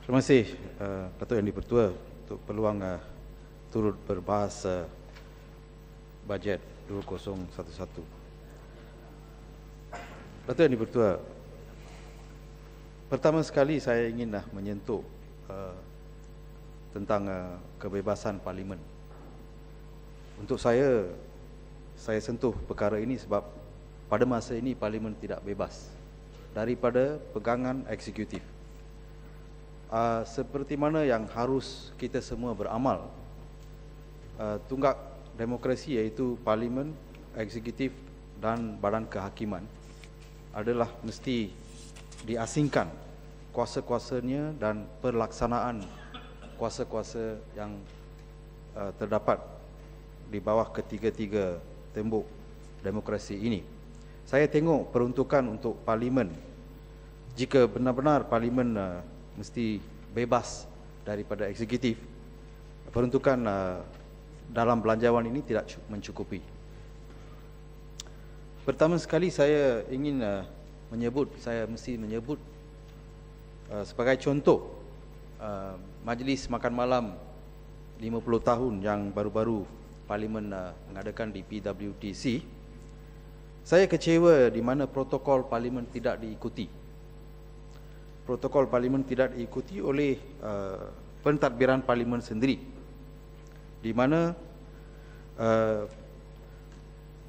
Terima kasih Datuk Yang di-Pertua untuk peluang turut berbahas bajet 2011. Datuk Yang di-Pertua, pertama sekali saya ingin menyentuh tentang kebebasan parlimen. Untuk saya sentuh perkara ini sebab pada masa ini parlimen tidak bebas daripada pegangan eksekutif. Seperti mana yang harus kita semua beramal, tunggak demokrasi iaitu parlimen, eksekutif dan badan kehakiman adalah mesti diasingkan kuasa-kuasanya dan pelaksanaan kuasa-kuasa yang terdapat di bawah ketiga-tiga tembok demokrasi ini. Saya tengok peruntukan untuk parlimen, jika benar-benar parlimen mesti bebas daripada eksekutif, peruntukan dalam belanjawan ini tidak mencukupi. Pertama sekali saya ingin mesti menyebut sebagai contoh majlis makan malam 50 tahun yang baru-baru parlimen mengadakan di PWTC. Saya kecewa di mana protokol parlimen tidak diikuti. Protokol parlimen tidak diikuti oleh pentadbiran parlimen sendiri, di mana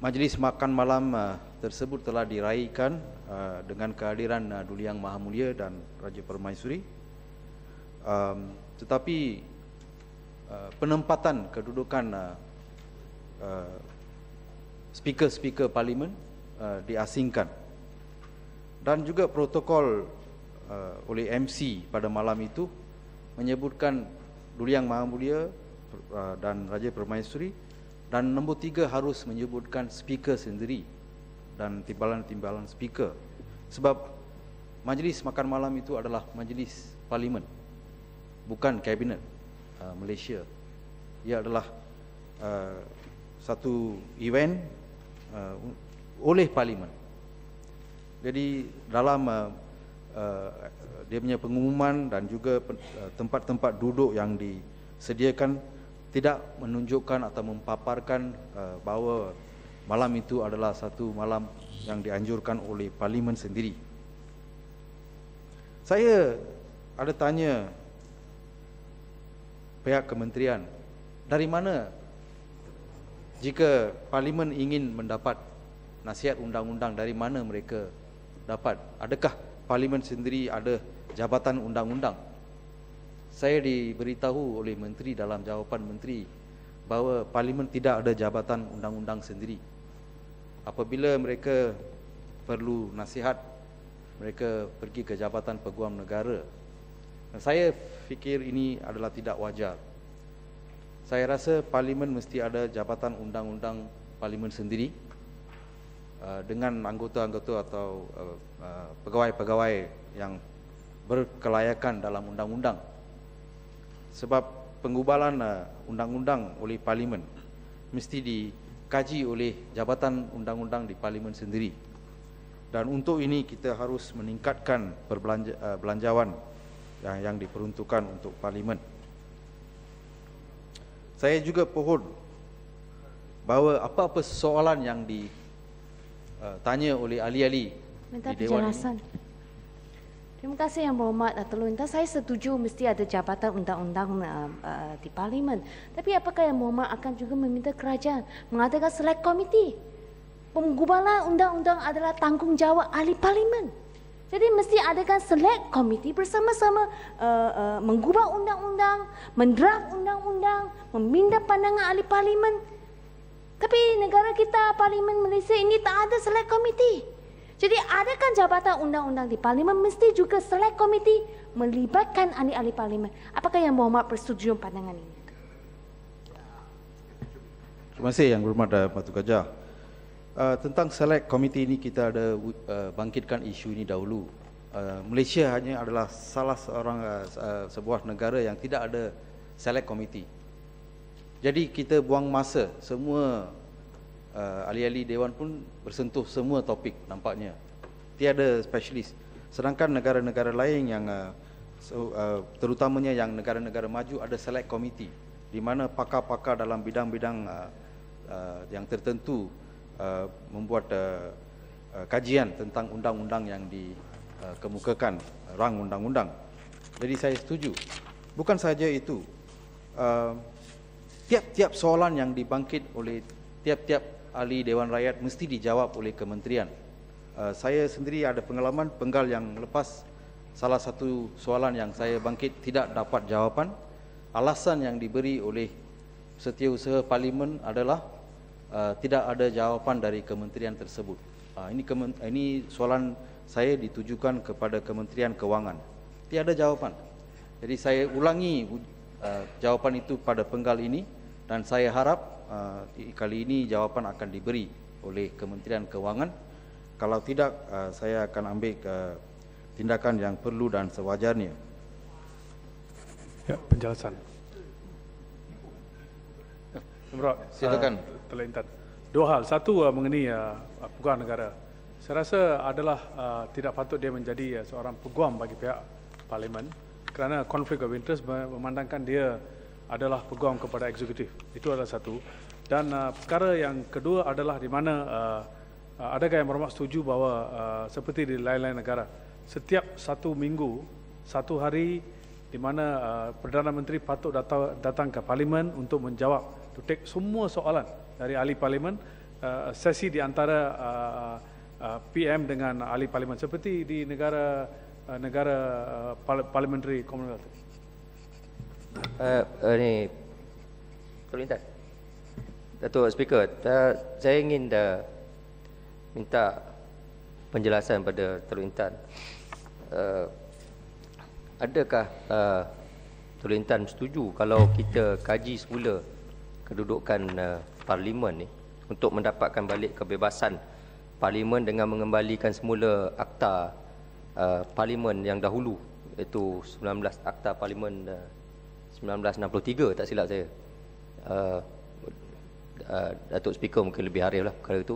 majlis makan malam tersebut telah diraikan dengan kehadiran Duli Yang Maha Mulia dan Raja Permaisuri, tetapi penempatan kedudukan speaker-speaker parlimen diasingkan, dan juga protokol oleh MC pada malam itu menyebutkan Duli Yang Maha Mulia dan Raja Permaisuri, dan nombor 3 harus menyebutkan speaker sendiri dan timbalan-timbalan speaker, sebab majlis makan malam itu adalah majlis parlimen, bukan kabinet Malaysia. Ia adalah satu event oleh parlimen. Jadi dalam dia punya pengumuman dan juga tempat-tempat duduk yang disediakan tidak menunjukkan atau mempaparkan bahawa malam itu adalah satu malam yang dianjurkan oleh parlimen sendiri. Saya ada tanya pihak kementerian, dari mana jika parlimen ingin mendapat nasihat undang-undang, dari mana mereka dapat? Adakah parlimen sendiri ada jabatan undang-undang? Saya diberitahu oleh menteri dalam jawapan menteri bahawa parlimen tidak ada jabatan undang-undang sendiri. Apabila mereka perlu nasihat, mereka pergi ke Jabatan Peguam Negara. Saya fikir ini adalah tidak wajar. Saya rasa parlimen mesti ada jabatan undang-undang parlimen sendiri, dengan anggota-anggota atau pegawai-pegawai yang berkelayakan dalam undang-undang. Sebab penggubalan undang-undang oleh parlimen mesti dikaji oleh jabatan undang-undang di parlimen sendiri. Dan untuk ini kita harus meningkatkan belanjawan yang diperuntukkan untuk parlimen. Saya juga pohon bahawa apa-apa soalan yang tanya oleh ahli-ahli minta di Dewan penjelasan. Terima kasih Yang Berhormat Datuk Loh Intan. Saya setuju mesti ada jabatan undang-undang di parlimen. Tapi apakah Yang Berhormat akan juga meminta kerajaan mengadakan select committee? Penggubalan undang-undang adalah tanggungjawab ahli parlimen. Jadi mesti adakan select committee bersama-sama menggubah undang-undang, mendraft undang-undang, meminda pandangan ahli parlimen. Tapi negara kita, parlimen Malaysia ini tak ada select committee. Jadi adakan jabatan undang-undang di parlimen mesti juga select committee melibatkan ahli-ahli parlimen. Apakah Yang Berhormat persetujuan pandangan ini? Terima kasih Yang Berhormat Datuk Gajah. Tentang select committee ini kita ada bangkitkan isu ini dahulu. Malaysia hanya adalah salah seorang sebuah negara yang tidak ada select committee. Jadi kita buang masa, semua ahli-ahli dewan pun bersentuh semua topik nampaknya. Tiada spesialis. Sedangkan negara-negara lain yang So, terutamanya yang negara-negara maju ada select committee di mana pakar-pakar dalam bidang-bidang yang tertentu membuat kajian tentang undang-undang yang dikemukakan, rang undang-undang. Jadi saya setuju. Bukan saja itu, tiap-tiap soalan yang dibangkit oleh tiap-tiap ahli Dewan Rakyat mesti dijawab oleh kementerian. Saya sendiri ada pengalaman penggal yang lepas, salah satu soalan yang saya bangkit tidak dapat jawapan. Alasan yang diberi oleh Setiausaha Parlimen adalah tidak ada jawapan dari kementerian tersebut. Ini soalan saya ditujukan kepada Kementerian Kewangan. Tiada jawapan. Jadi saya ulangi jawapan itu pada penggal ini dan saya harap kali ini jawapan akan diberi oleh Kementerian Kewangan. Kalau tidak, saya akan ambil tindakan yang perlu dan sewajarnya. Ya, penjelasan. Silakan. Tengah Intan. Dua hal. Satu mengenai peguam negara. Saya rasa adalah tidak patut dia menjadi seorang peguam bagi pihak Parlimen kerana konflik of interest memandangkan dia adalah peguam kepada eksekutif. Itu adalah satu. Dan perkara yang kedua adalah di mana adakah yang berhormat setuju bahawa seperti di lain-lain negara, setiap 1 minggu, 1 hari di mana Perdana Menteri patut datang ke Parlimen untuk menjawab, to take semua soalan dari ahli Parlimen, sesi di antara PM dengan ahli Parlimen seperti di negara Parliamentary Commonwealth. Ini Tuan Intan, Datuk Speaker, saya ingin minta penjelasan pada Tuan Intan. Adakah Tuan Intan setuju kalau kita kaji semula kedudukan Parlimen ni untuk mendapatkan balik kebebasan Parlimen dengan mengembalikan semula Akta Parlimen yang dahulu, iaitu Akta Parlimen 1963 tak silap saya. Datuk Speaker mungkin lebih arif lah perkara itu,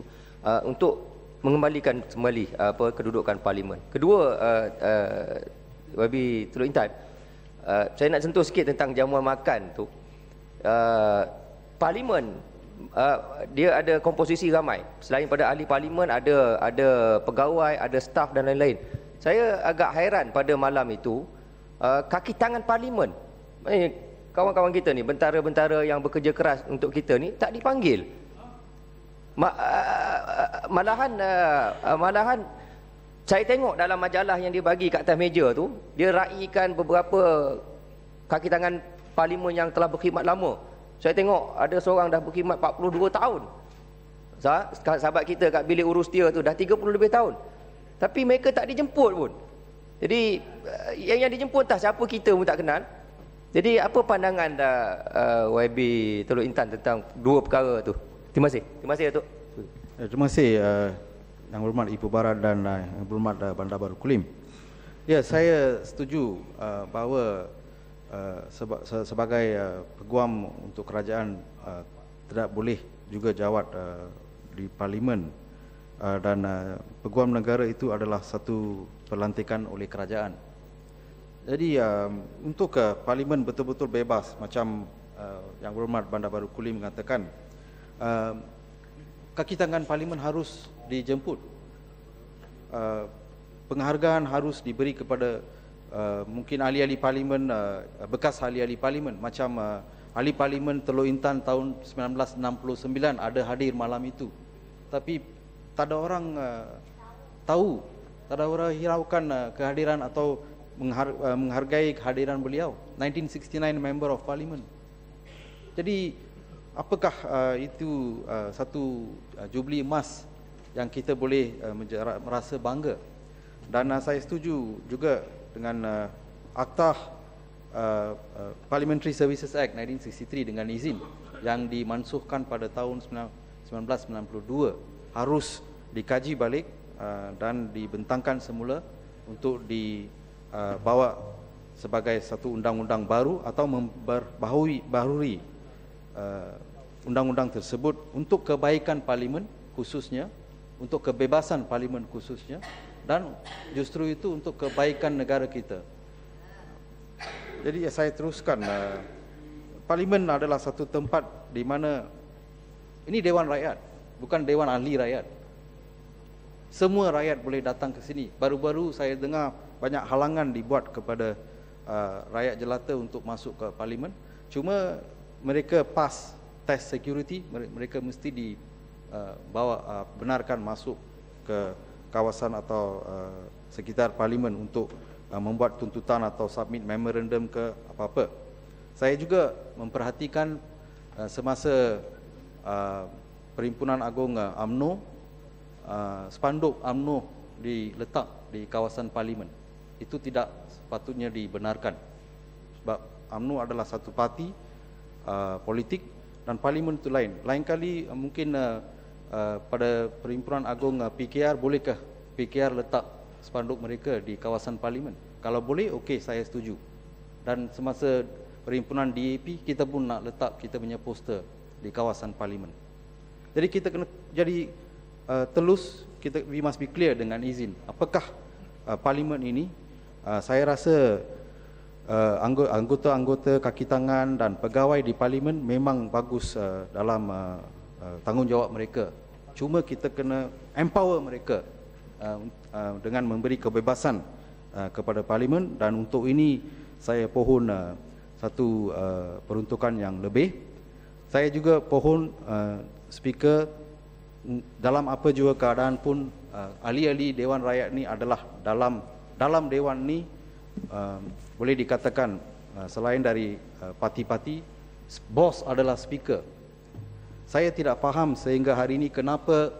untuk mengembalikan kembali kedudukan Parlimen. Kedua, bagi Tuan Intan, saya nak sentuh sikit tentang jamuan makan tu. Parlimen dia ada komposisi ramai. Selain pada ahli Parlimen, ada pegawai, ada staf dan lain-lain. Saya agak hairan pada malam itu, kaki tangan Parlimen, kawan-kawan kita ni, bentara-bentara yang bekerja keras untuk kita ni, tak dipanggil. Malahan saya tengok dalam majalah yang dia bagi kat atas meja tu, dia raikan beberapa kaki tangan Parlimen yang telah berkhidmat lama. Saya tengok ada seorang dah berkhidmat 42 tahun. Sahabat kita kat bilik urus dia tu dah 30 lebih tahun. Tapi mereka tak dijemput pun. Jadi yang dijemput entah siapa, kita pun tak kenal. Jadi apa pandangan YB Teluk Intan tentang dua perkara tu? Terima kasih. Terima kasih, Datuk. Terima kasih Yang Berhormat Ibu Barat dan Yang Berhormat Bandar Baru Kulim. Ya, saya setuju bahawa sebagai peguam untuk kerajaan tidak boleh juga jawat di Parlimen, dan peguam negara itu adalah satu pelantikan oleh kerajaan. Jadi untuk Parlimen betul-betul bebas, macam Yang Berhormat Bandar Baru Kulim mengatakan, kaki tangan Parlimen harus dijemput. Penghargaan harus diberi kepada mungkin ahli-ahli Parlimen, bekas ahli-ahli Parlimen, macam ahli Parlimen Teluk Intan tahun 1969 ada hadir malam itu. Tapi tak ada orang tahu, tak ada orang hiraukan kehadiran atau menghargai kehadiran beliau. 1969 Member of Parliament. Jadi apakah itu satu jubli emas yang kita boleh merasa bangga? Dan saya setuju juga dengan Akta Parliamentary Services Act 1963 dengan izin yang dimansuhkan pada tahun 1992 harus dikaji balik dan dibentangkan semula untuk dibawa sebagai satu undang-undang baru atau memperbaharui undang-undang tersebut untuk kebaikan Parlimen khususnya, untuk kebebasan Parlimen khususnya, dan justru itu untuk kebaikan negara kita. Jadi saya teruskan, Parlimen adalah satu tempat di mana ini Dewan Rakyat, bukan Dewan Ahli Rakyat. Semua rakyat boleh datang ke sini. Baru-baru saya dengar banyak halangan dibuat kepada rakyat jelata untuk masuk ke Parlimen. Cuma mereka pass test security, mereka mesti benarkan masuk ke kawasan atau sekitar Parlimen untuk membuat tuntutan atau submit memorandum ke apa-apa. Saya juga memperhatikan semasa Perhimpunan Agung UMNO, spanduk UMNO diletak di kawasan Parlimen. Itu tidak sepatutnya dibenarkan. Sebab UMNO adalah satu parti politik dan Parlimen itu lain. Lain kali mungkin pada Perhimpunan Agung PKR, bolehkah PKR letak spanduk mereka di kawasan Parlimen? Kalau boleh, okey, saya setuju. Dan semasa Perhimpunan DAP, kita pun nak letak kita punya poster di kawasan Parlimen. Jadi kita kena jadi telus, we must be clear dengan izin. Apakah Parlimen ini, saya rasa anggota-anggota kaki tangan dan pegawai di Parlimen memang bagus dalam tanggungjawab mereka. Cuma kita kena empower mereka dengan memberi kebebasan kepada Parlimen, dan untuk ini saya pohon satu peruntukan yang lebih. Saya juga pohon speaker, dalam apa juga keadaan pun ahli-ahli Dewan Rakyat ni adalah dalam Dewan ni boleh dikatakan selain dari parti-parti, bos adalah speaker. Saya tidak faham sehingga hari ini kenapa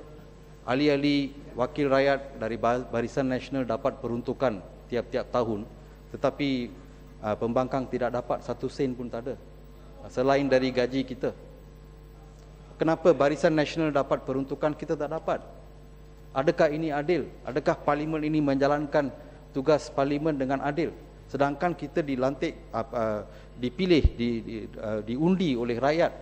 ahli-ahli wakil rakyat dari Barisan Nasional dapat peruntukan tiap-tiap tahun, tetapi pembangkang tidak dapat 1 sen pun tak ada, selain dari gaji kita. Kenapa Barisan Nasional dapat peruntukan, kita tak dapat? Adakah ini adil? Adakah Parlimen ini menjalankan tugas Parlimen dengan adil? Sedangkan kita dilantik, dipilih, diundi oleh rakyat.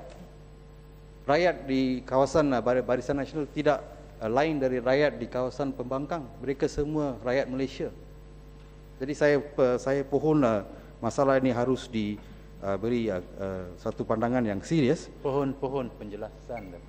Rakyat di kawasan Barisan Nasional tidak lain dari rakyat di kawasan pembangkang. Mereka semua rakyat Malaysia. Jadi saya pohon masalah ini harus diberi satu pandangan yang serius. Pohon penjelasan daripada